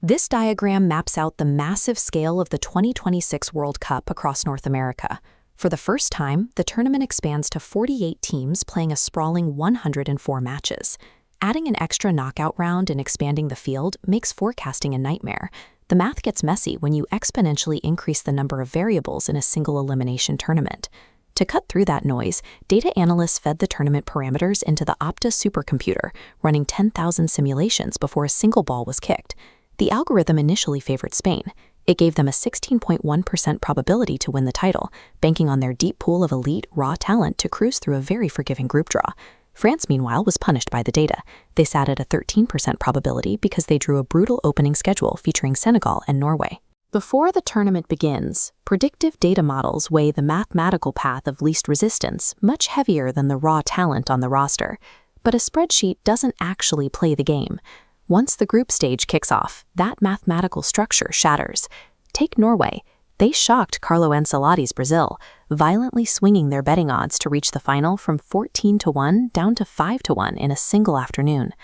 This diagram maps out the massive scale of the 2026 World Cup across North America. For the first time, the tournament expands to 48 teams playing a sprawling 104 matches. Adding an extra knockout round and expanding the field makes forecasting a nightmare. The math gets messy when you exponentially increase the number of variables in a single elimination tournament. To cut through that noise, data analysts fed the tournament parameters into the Opta supercomputer, running 10,000 simulations before a single ball was kicked. The algorithm initially favored Spain. It gave them a 16.1% probability to win the title, banking on their deep pool of elite, raw talent to cruise through a very forgiving group draw. France, meanwhile, was punished by the data. They sat at a 13% probability because they drew a brutal opening schedule featuring Senegal and Norway. Before the tournament begins, predictive data models weigh the mathematical path of least resistance much heavier than the raw talent on the roster. But a spreadsheet doesn't actually play the game. Once the group stage kicks off, that mathematical structure shatters. Take Norway. They shocked Carlo Ancelotti's Brazil, violently swinging their betting odds to reach the final from 14-1 down to 5-1 in a single afternoon.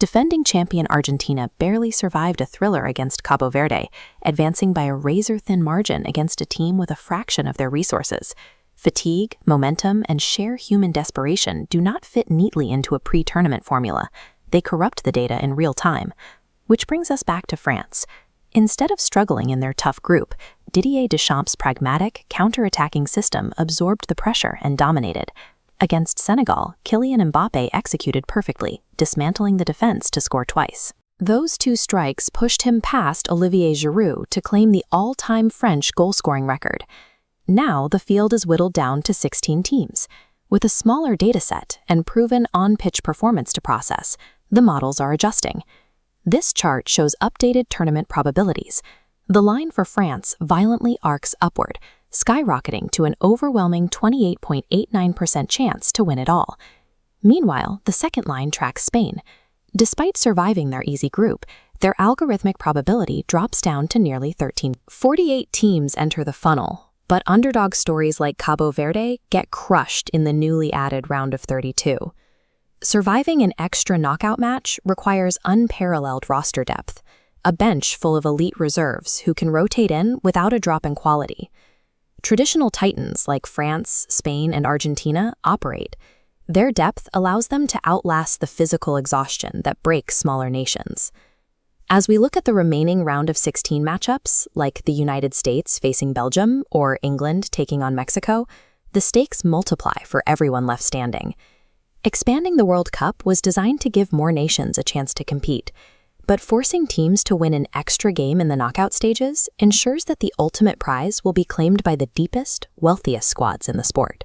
Defending champion Argentina barely survived a thriller against Cabo Verde, advancing by a razor-thin margin against a team with a fraction of their resources. Fatigue, momentum, and sheer human desperation do not fit neatly into a pre-tournament formula. They corrupt the data in real time. Which brings us back to France. Instead of struggling in their tough group, Didier Deschamps' pragmatic, counter-attacking system absorbed the pressure and dominated. Against Senegal, Kylian Mbappé executed perfectly, dismantling the defense to score twice. Those two strikes pushed him past Olivier Giroud to claim the all-time French goal-scoring record. Now the field is whittled down to 16 teams. With a smaller dataset and proven on-pitch performance to process, the models are adjusting. This chart shows updated tournament probabilities. The line for France violently arcs upward, skyrocketing to an overwhelming 28.89% chance to win it all. Meanwhile, the second line tracks Spain. Despite surviving their easy group, their algorithmic probability drops down to nearly 13. 48 teams enter the funnel, but underdog stories like Cabo Verde get crushed in the newly added round of 32. Surviving an extra knockout match requires unparalleled roster depth, a bench full of elite reserves who can rotate in without a drop in quality. Traditional titans like France, Spain, and Argentina operate. Their depth allows them to outlast the physical exhaustion that breaks smaller nations. As we look at the remaining round of 16 matchups, like the United States facing Belgium or England taking on Mexico, the stakes multiply for everyone left standing. Expanding the World Cup was designed to give more nations a chance to compete, but forcing teams to win an extra game in the knockout stages ensures that the ultimate prize will be claimed by the deepest, wealthiest squads in the sport.